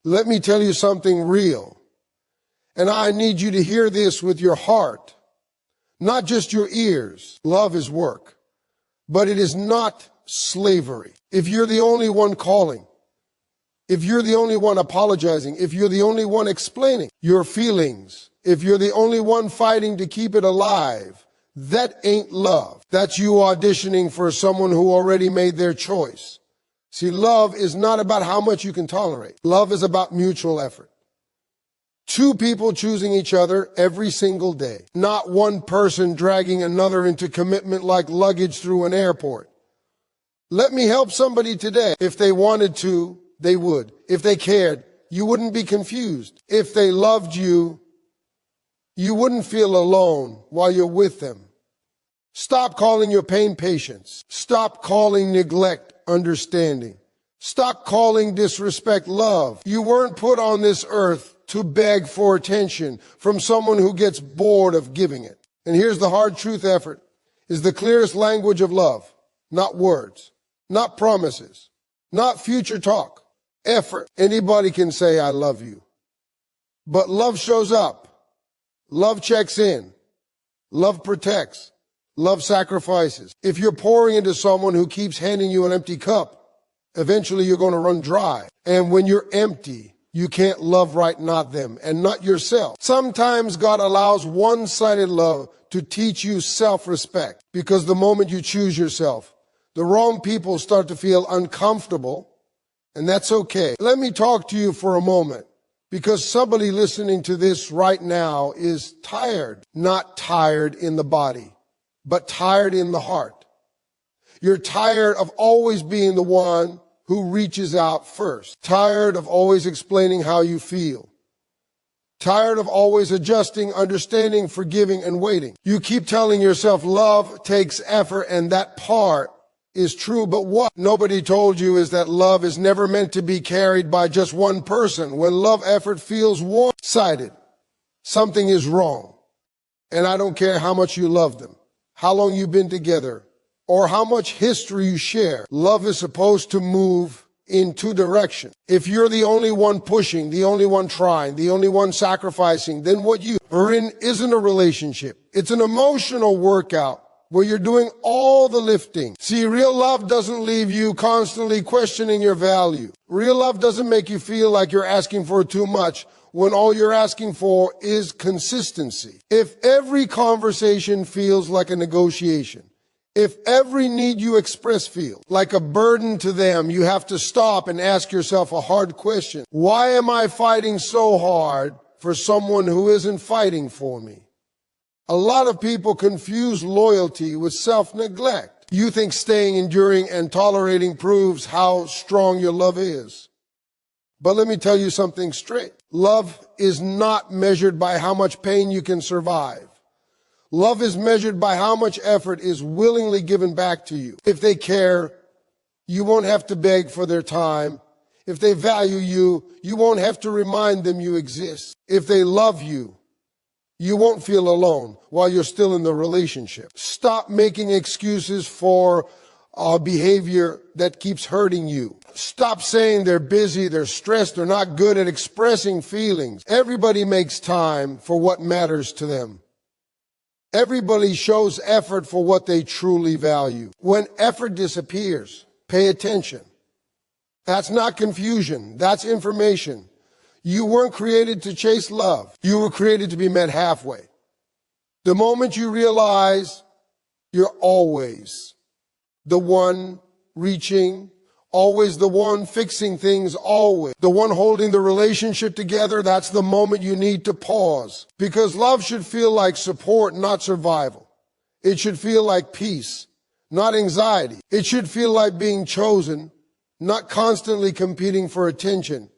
Let me tell you something real. And I need you to hear this with your heart, not just your ears. Love is work, but it is not slavery. If you're the only one calling, if you're the only one apologizing, if you're the only one explaining your feelings, if you're the only one fighting to keep it alive, that ain't love. That's you auditioning for someone who already made their choice. See, love is not about how much you can tolerate. Love is about mutual effort. Two people choosing each other every single day. Not one person dragging another into commitment like luggage through an airport. Let me help somebody today. If they wanted to, they would. If they cared, you wouldn't be confused. If they loved you, you wouldn't feel alone while you're with them. Stop calling your pain patience. Stop calling neglect understanding. Stop calling disrespect love. You weren't put on this earth to beg for attention from someone who gets bored of giving it. And here's the hard truth: effort is the clearest language of love. Not words, not promises, not future talk. Effort. Anybody can say, I love you. But love shows up. Love checks in. Love protects. Love sacrifices. If you're pouring into someone who keeps handing you an empty cup, eventually you're going to run dry. And when you're empty, you can't love right, not them, and not yourself. Sometimes God allows one-sided love to teach you self-respect, because the moment you choose yourself, the wrong people start to feel uncomfortable, and that's okay. Let me talk to you for a moment, because somebody listening to this right now is tired. Not tired in the body, but tired in the heart. You're tired of always being the one who reaches out first. Tired of always explaining how you feel. Tired of always adjusting, understanding, forgiving, and waiting. You keep telling yourself love takes effort, and that part is true, but what nobody told you is that love is never meant to be carried by just one person. When love effort feels one-sided, something is wrong. And I don't care how much you love them, how long you've been together, or how much history you share. Love is supposed to move in two directions. If you're the only one pushing, the only one trying, the only one sacrificing, then what you are in isn't a relationship. It's an emotional workout where you're doing all the lifting. See, real love doesn't leave you constantly questioning your value. Real love doesn't make you feel like you're asking for too much when all you're asking for is consistency. If every conversation feels like a negotiation, if every need you express feels like a burden to them, you have to stop and ask yourself a hard question. Why am I fighting so hard for someone who isn't fighting for me? A lot of people confuse loyalty with self-neglect. You think staying, enduring, and tolerating proves how strong your love is. But let me tell you something straight. Love is not measured by how much pain you can survive. Love is measured by how much effort is willingly given back to you. If they care, you won't have to beg for their time. If they value you, you won't have to remind them you exist. If they love you, you won't feel alone while you're still in the relationship. Stop making excuses for behavior that keeps hurting you. Stop saying they're busy, they're stressed, they're not good at expressing feelings. Everybody makes time for what matters to them. Everybody shows effort for what they truly value. When effort disappears, pay attention. That's not confusion, that's information. You weren't created to chase love. You were created to be met halfway. The moment you realize you're always the one reaching, always the one fixing things, always the one holding the relationship together, that's the moment you need to pause. Because love should feel like support, not survival. It should feel like peace, not anxiety. It should feel like being chosen, not constantly competing for attention.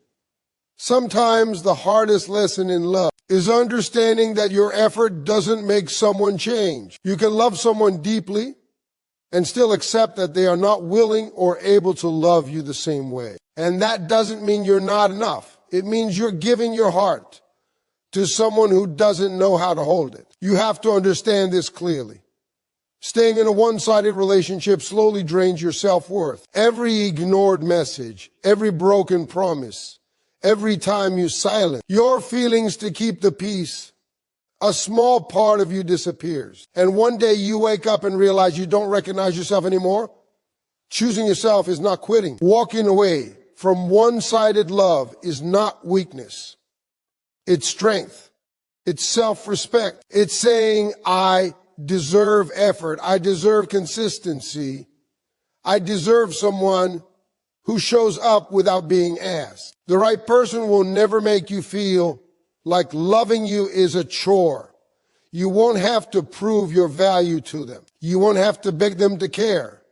Sometimes the hardest lesson in love is understanding that your effort doesn't make someone change. You can love someone deeply and still accept that they are not willing or able to love you the same way. And that doesn't mean you're not enough. It means you're giving your heart to someone who doesn't know how to hold it. You have to understand this clearly. Staying in a one-sided relationship slowly drains your self-worth. Every ignored message, every broken promise, Every time you silence your feelings to keep the peace, a small part of you disappears. And one day you wake up and realize you don't recognize yourself anymore. Choosing yourself is not quitting. Walking away from one-sided love is not weakness. It's strength. It's self-respect. It's saying, I deserve effort. I deserve consistency. I deserve someone who shows up without being asked. The right person will never make you feel like loving you is a chore. You won't have to prove your value to them. You won't have to beg them to care.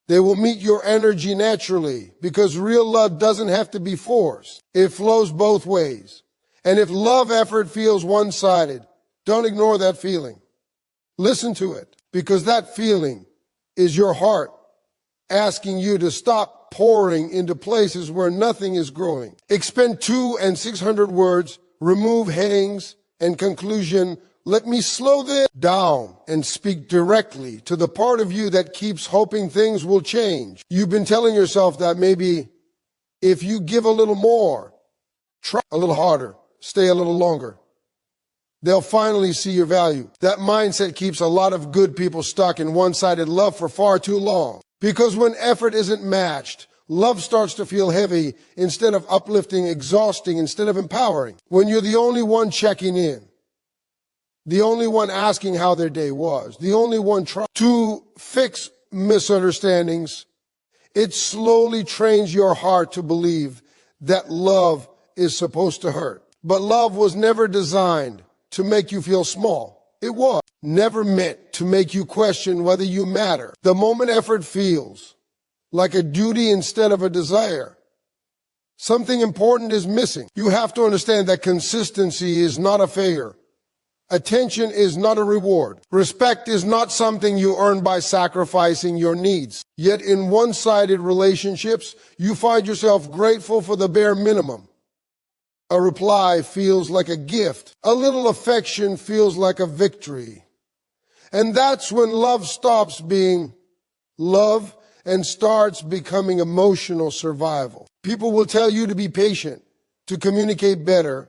They will meet your energy naturally because real love doesn't have to be forced. It flows both ways. And if love effort feels one-sided, don't ignore that feeling. Listen to it, because that feeling is your heart asking you to stop pouring into places where nothing is growing. Expend 200 and 600 words, remove headings and conclusion. Let me slow this down and speak directly to the part of you that keeps hoping things will change. You've been telling yourself that maybe if you give a little more, try a little harder, stay a little longer, they'll finally see your value. That mindset keeps a lot of good people stuck in one-sided love for far too long. Because when effort isn't matched, love starts to feel heavy instead of uplifting, exhausting instead of empowering. When you're the only one checking in, the only one asking how their day was, the only one trying to fix misunderstandings, it slowly trains your heart to believe that love is supposed to hurt. But love was never designed to make you feel small. It was never meant to make you question whether you matter. The moment effort feels like a duty instead of a desire, something important is missing. You have to understand that consistency is not a failure. Attention is not a reward. Respect is not something you earn by sacrificing your needs. Yet in one-sided relationships, you find yourself grateful for the bare minimum. A reply feels like a gift. A little affection feels like a victory. And that's when love stops being love and starts becoming emotional survival. People will tell you to be patient, to communicate better,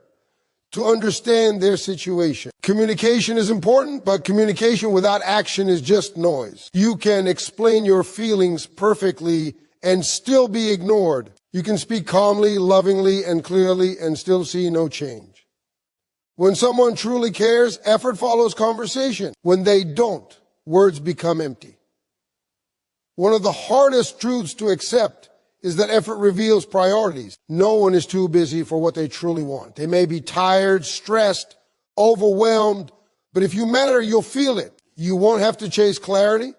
to understand their situation. Communication is important, but communication without action is just noise. You can explain your feelings perfectly and still be ignored. You can speak calmly, lovingly, and clearly and still see no change. When someone truly cares, effort follows conversation. When they don't, words become empty. One of the hardest truths to accept is that effort reveals priorities. No one is too busy for what they truly want. They may be tired, stressed, overwhelmed, but if you matter, you'll feel it. You won't have to chase clarity.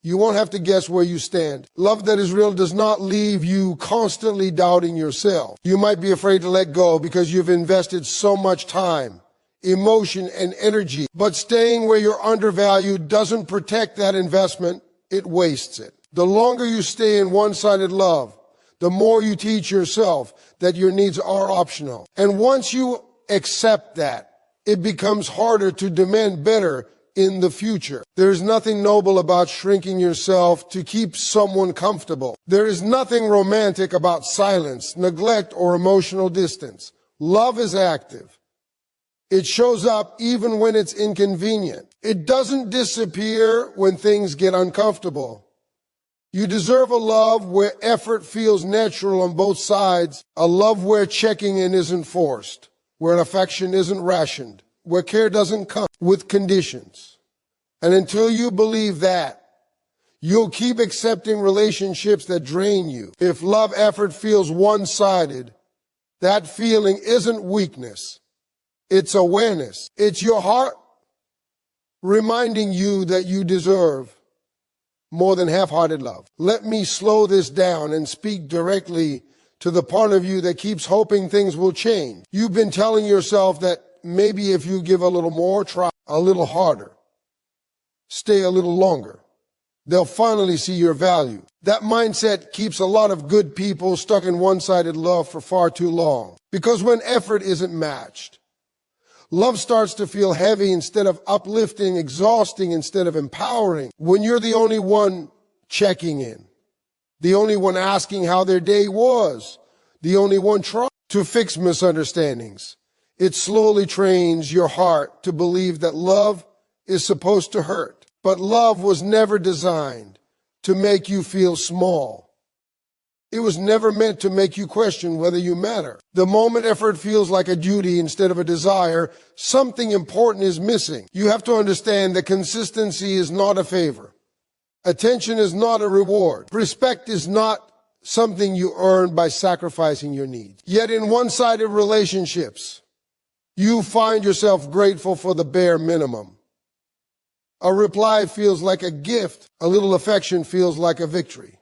You won't have to guess where you stand. Love that is real does not leave you constantly doubting yourself. You might be afraid to let go because you've invested so much time, emotion, and energy. But staying where you're undervalued doesn't protect that investment. It wastes it. The longer you stay in one-sided love, the more you teach yourself that your needs are optional. And once you accept that, it becomes harder to demand better in the future. There is nothing noble about shrinking yourself to keep someone comfortable. There is nothing romantic about silence, neglect, or emotional distance. Love is active. It shows up even when it's inconvenient. It doesn't disappear when things get uncomfortable. You deserve a love where effort feels natural on both sides, a love where checking in isn't forced, where affection isn't rationed, where care doesn't come with conditions. And until you believe that, you'll keep accepting relationships that drain you. If love effort feels one-sided, that feeling isn't weakness. It's awareness. It's your heart reminding you that you deserve more than half-hearted love. Let me slow this down and speak directly to the part of you that keeps hoping things will change. You've been telling yourself that maybe if you give a little more, try a little harder, stay a little longer, they'll finally see your value. That mindset keeps a lot of good people stuck in one-sided love for far too long. Because when effort isn't matched, love starts to feel heavy instead of uplifting, exhausting instead of empowering. When you're the only one checking in, the only one asking how their day was, the only one trying to fix misunderstandings. It slowly trains your heart to believe that love is supposed to hurt. But love was never designed to make you feel small. It was never meant to make you question whether you matter. The moment effort feels like a duty instead of a desire, something important is missing. You have to understand that consistency is not a favor. Attention is not a reward. Respect is not something you earn by sacrificing your needs. Yet in one-sided relationships, you find yourself grateful for the bare minimum. A reply feels like a gift. A little affection feels like a victory.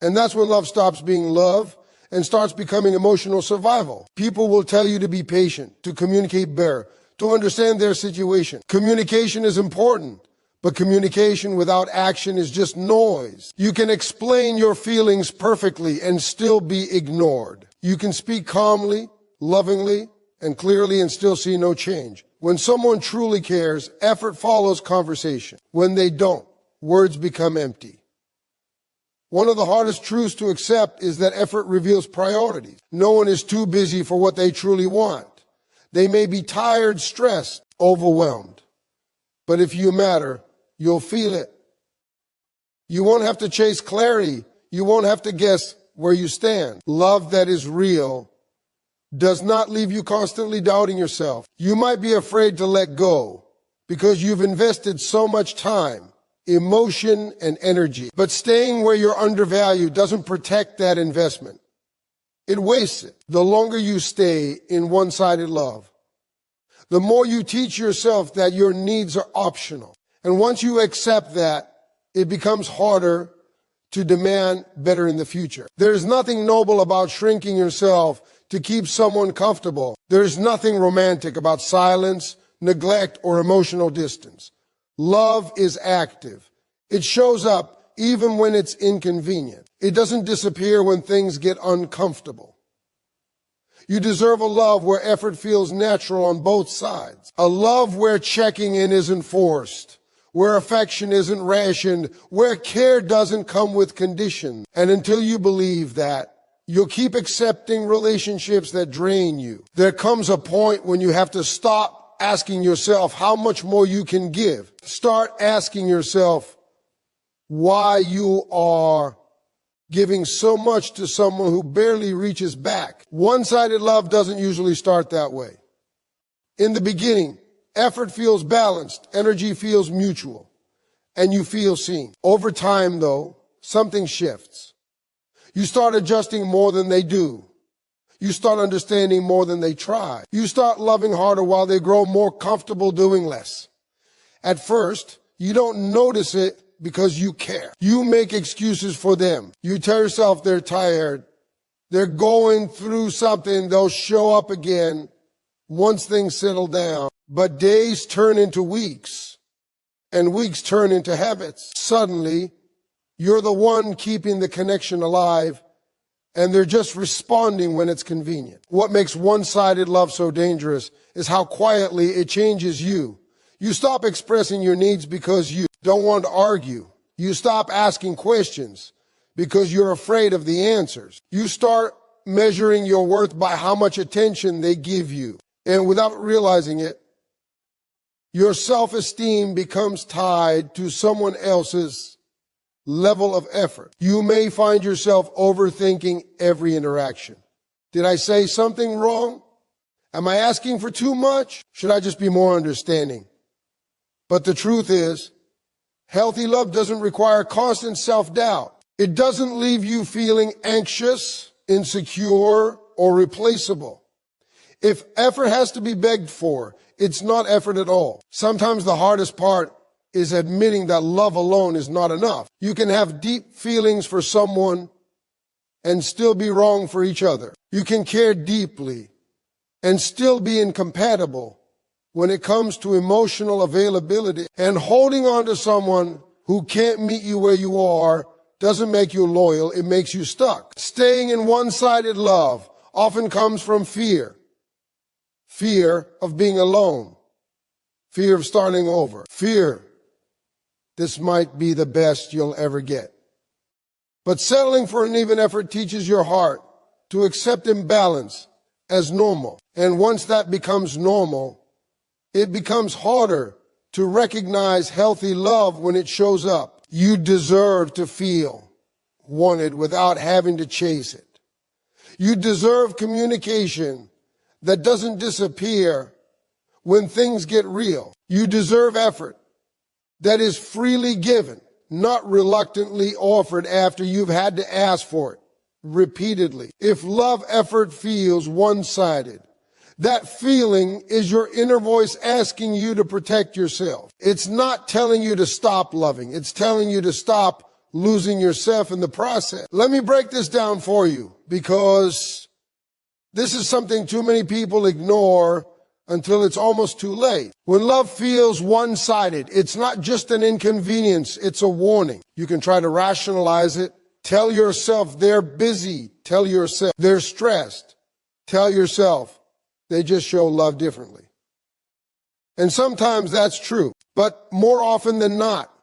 And that's when love stops being love and starts becoming emotional survival. People will tell you to be patient, to communicate better, to understand their situation. Communication is important, but communication without action is just noise. You can explain your feelings perfectly and still be ignored. You can speak calmly, lovingly, and clearly and still see no change. When someone truly cares, effort follows conversation. When they don't, words become empty. One of the hardest truths to accept is that effort reveals priorities. No one is too busy for what they truly want. They may be tired, stressed, overwhelmed. But if you matter, you'll feel it. You won't have to chase clarity. You won't have to guess where you stand. Love that is real does not leave you constantly doubting yourself. You might be afraid to let go because you've invested so much time, emotion, and energy. But staying where you're undervalued doesn't protect that investment. It wastes it. The longer you stay in one-sided love, the more you teach yourself that your needs are optional. And once you accept that, it becomes harder to demand better in the future. There's nothing noble about shrinking yourself to keep someone comfortable. There's nothing romantic about silence, neglect, or emotional distance. Love is active. It shows up even when it's inconvenient. It doesn't disappear when things get uncomfortable. You deserve a love where effort feels natural on both sides. A love where checking in isn't forced, where affection isn't rationed, where care doesn't come with conditions. And until you believe that, you'll keep accepting relationships that drain you. There comes a point when you have to stop asking yourself how much more you can give. Start asking yourself why you are giving so much to someone who barely reaches back. One-sided love doesn't usually start that way. In the beginning, effort feels balanced, energy feels mutual, and you feel seen. Over time, though, something shifts. You start adjusting more than they do. You start understanding more than they try. You start loving harder while they grow more comfortable doing less. At first, you don't notice it because you care. You make excuses for them. You tell yourself they're tired. They're going through something. They'll show up again once things settle down. But days turn into weeks, and weeks turn into habits. Suddenly, you're the one keeping the connection alive, and they're just responding when it's convenient. What makes one-sided love so dangerous is how quietly it changes you. You stop expressing your needs because you don't want to argue. You stop asking questions because you're afraid of the answers. You start measuring your worth by how much attention they give you. And without realizing it, your self-esteem becomes tied to someone else's level of effort. You may find yourself overthinking every interaction. Did I say something wrong? Am I asking for too much? Should I just be more understanding? But the truth is, healthy love doesn't require constant self-doubt. It doesn't leave you feeling anxious, insecure, or replaceable. If effort has to be begged for, it's not effort at all. Sometimes the hardest part is admitting that love alone is not enough. You can have deep feelings for someone and still be wrong for each other. You can care deeply and still be incompatible when it comes to emotional availability. And holding on to someone who can't meet you where you are doesn't make you loyal, it makes you stuck. Staying in one-sided love often comes from fear. Fear of being alone. Fear of starting over. Fear this might be the best you'll ever get. But settling for an even effort teaches your heart to accept imbalance as normal. And once that becomes normal, it becomes harder to recognize healthy love when it shows up. You deserve to feel wanted without having to chase it. You deserve communication that doesn't disappear when things get real. You deserve effort that is freely given, not reluctantly offered after you've had to ask for it repeatedly. If love effort feels one-sided, that feeling is your inner voice asking you to protect yourself. It's not telling you to stop loving. It's telling you to stop losing yourself in the process. Let me break this down for you, because this is something too many people ignore until it's almost too late. When love feels one-sided, it's not just an inconvenience, it's a warning. You can try to rationalize it. Tell yourself they're busy. Tell yourself they're stressed. Tell yourself they just show love differently. And sometimes that's true, but more often than not,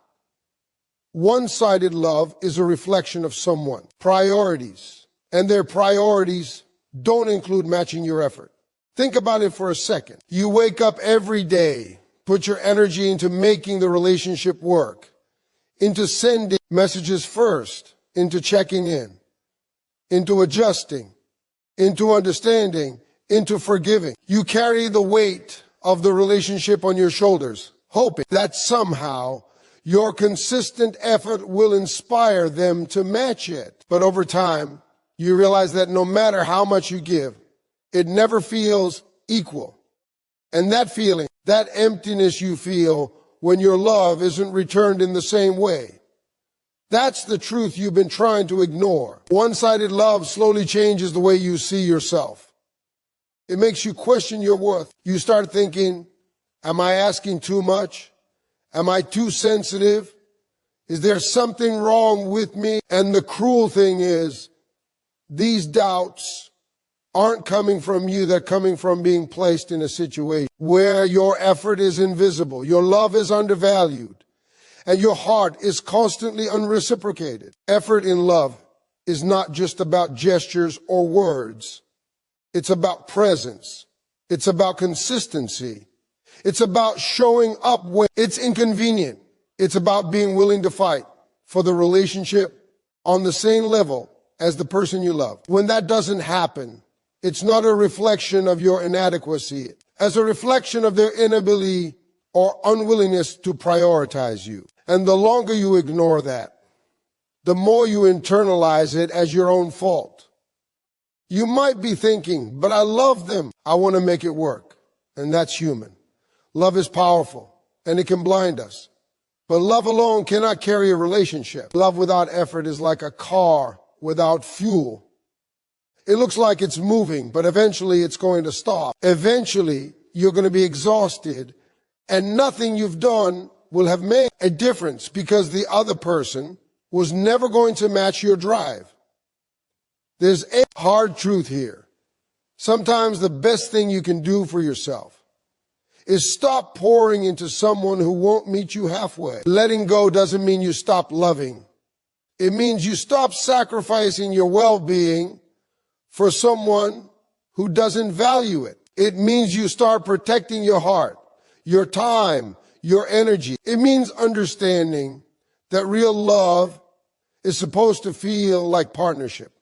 one-sided love is a reflection of someone's priorities, and their priorities don't include matching your effort. Think about it for a second. You wake up every day, put your energy into making the relationship work, into sending messages first, into checking in, into adjusting, into understanding, into forgiving. You carry the weight of the relationship on your shoulders, hoping that somehow your consistent effort will inspire them to match it. But over time, you realize that no matter how much you give, it never feels equal. And that feeling, that emptiness you feel when your love isn't returned in the same way, that's the truth you've been trying to ignore. One-sided love slowly changes the way you see yourself. It makes you question your worth. You start thinking, am I asking too much? Am I too sensitive? Is there something wrong with me? And the cruel thing is, these doubts aren't coming from you. They're coming from being placed in a situation where your effort is invisible, your love is undervalued, and your heart is constantly unreciprocated. Effort in love is not just about gestures or words. It's about presence. It's about consistency. It's about showing up when it's inconvenient. It's about being willing to fight for the relationship on the same level as the person you love. When that doesn't happen, it's not a reflection of your inadequacy, as a reflection of their inability or unwillingness to prioritize you. And the longer you ignore that, the more you internalize it as your own fault. You might be thinking, but I love them. I want to make it work. And that's human. Love is powerful, and it can blind us. But love alone cannot carry a relationship. Love without effort is like a car without fuel. It looks like it's moving, but eventually it's going to stop. Eventually, you're going to be exhausted, and nothing you've done will have made a difference because the other person was never going to match your drive. There's a hard truth here. Sometimes the best thing you can do for yourself is stop pouring into someone who won't meet you halfway. Letting go doesn't mean you stop loving. It means you stop sacrificing your well-being for someone who doesn't value it. It means you start protecting your heart, your time, your energy. It means understanding that real love is supposed to feel like partnership,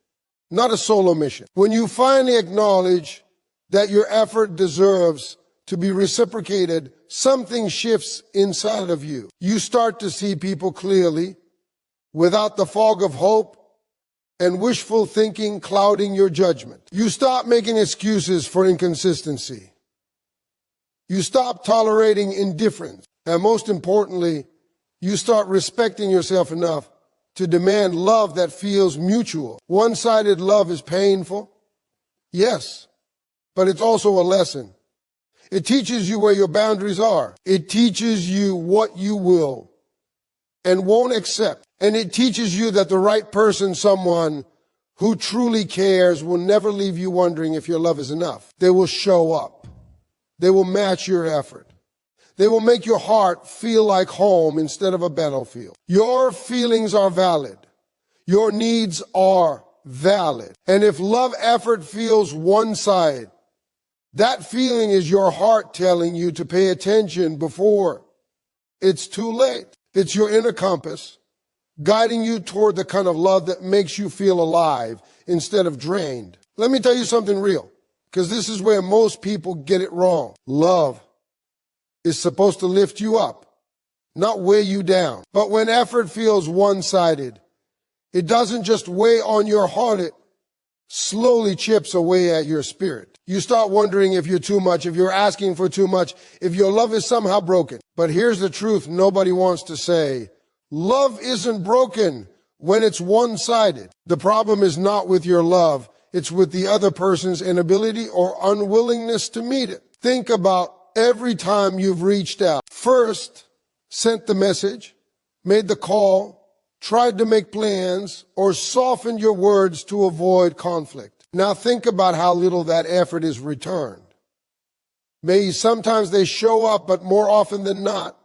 not a solo mission. When you finally acknowledge that your effort deserves to be reciprocated, something shifts inside of you. You start to see people clearly, without the fog of hope and wishful thinking clouding your judgment. You stop making excuses for inconsistency. You stop tolerating indifference. And most importantly, you start respecting yourself enough to demand love that feels mutual. One-sided love is painful, yes, but it's also a lesson. It teaches you where your boundaries are. It teaches you what you will and won't accept. And it teaches you that the right person, someone who truly cares, will never leave you wondering if your love is enough. They will show up. They will match your effort. They will make your heart feel like home instead of a battlefield. Your feelings are valid. Your needs are valid. And if love effort feels one-sided, that feeling is your heart telling you to pay attention before it's too late. It's your inner compass guiding you toward the kind of love that makes you feel alive instead of drained. Let me tell you something real, because this is where most people get it wrong. Love is supposed to lift you up, not weigh you down. But when effort feels one-sided, it doesn't just weigh on your heart, it slowly chips away at your spirit. You start wondering if you're too much, if you're asking for too much, if your love is somehow broken. But here's the truth nobody wants to say. Love isn't broken when it's one-sided. The problem is not with your love. It's with the other person's inability or unwillingness to meet it. Think about every time you've reached out. First, sent the message, made the call, tried to make plans, or softened your words to avoid conflict. Now think about how little that effort is returned. Maybe sometimes they show up, but more often than not,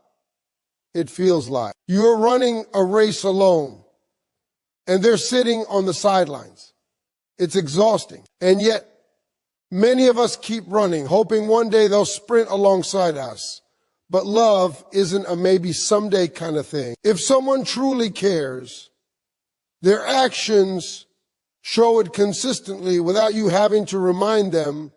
it feels like you're running a race alone, and they're sitting on the sidelines. It's exhausting. And yet, many of us keep running, hoping one day they'll sprint alongside us. But love isn't a maybe someday kind of thing. If someone truly cares, their actions show it consistently without you having to remind them,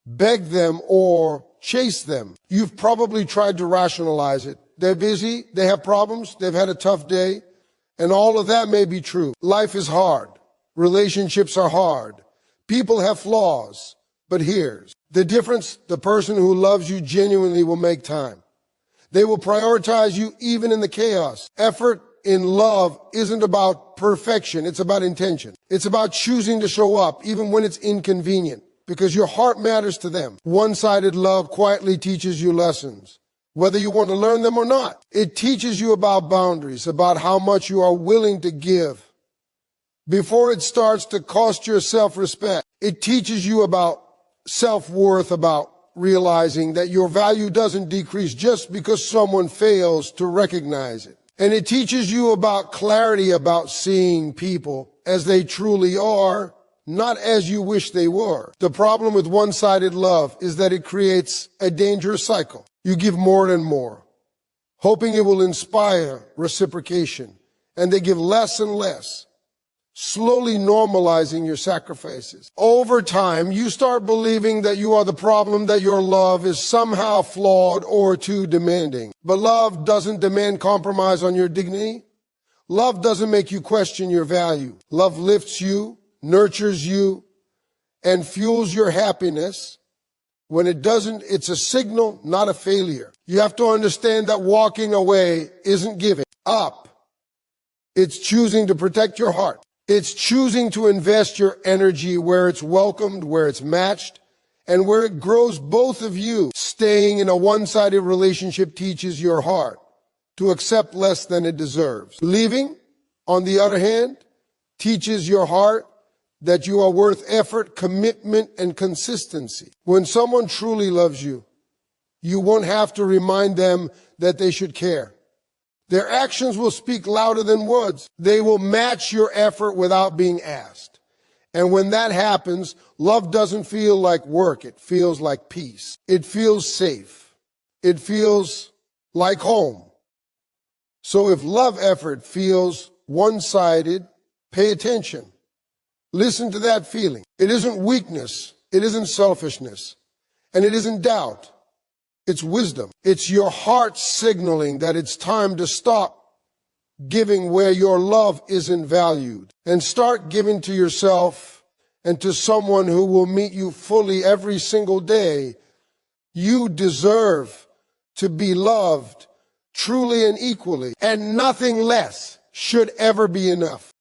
beg them, or chase them. You've probably tried to rationalize it. They're busy, they have problems, they've had a tough day, and all of that may be true. Life is hard. Relationships are hard. People have flaws. But here's the difference. The person who loves you genuinely will make time. They will prioritize you even in the chaos. Effort in love isn't about perfection. It's about intention. It's about choosing to show up even when it's inconvenient, because your heart matters to them. One-sided love quietly teaches you lessons, whether you want to learn them or not. It teaches you about boundaries, about how much you are willing to give before it starts to cost your self-respect. It teaches you about self-worth, about realizing that your value doesn't decrease just because someone fails to recognize it. And it teaches you about clarity, about seeing people as they truly are, not as you wish they were. The problem with one-sided love is that it creates a dangerous cycle. You give more and more, hoping it will inspire reciprocation, and they give less and less, slowly normalizing your sacrifices. Over time, you start believing that you are the problem, that your love is somehow flawed or too demanding. But love doesn't demand compromise on your dignity. Love doesn't make you question your value. Love lifts you, nurtures you, and fuels your happiness. When it doesn't, it's a signal, not a failure. You have to understand that walking away isn't giving up. It's choosing to protect your heart. It's choosing to invest your energy where it's welcomed, where it's matched, and where it grows both of you. Staying in a one-sided relationship teaches your heart to accept less than it deserves. Leaving, on the other hand, teaches your heart that you are worth effort, commitment, and consistency. When someone truly loves you, you won't have to remind them that they should care. Their actions will speak louder than words. They will match your effort without being asked. And when that happens, love doesn't feel like work. It feels like peace. It feels safe. It feels like home. So if love effort feels one-sided, pay attention. Listen to that feeling. It isn't weakness. It isn't selfishness. And it isn't doubt. It's wisdom. It's your heart signaling that it's time to stop giving where your love isn't valued and start giving to yourself and to someone who will meet you fully every single day. You deserve to be loved truly and equally, and nothing less should ever be enough.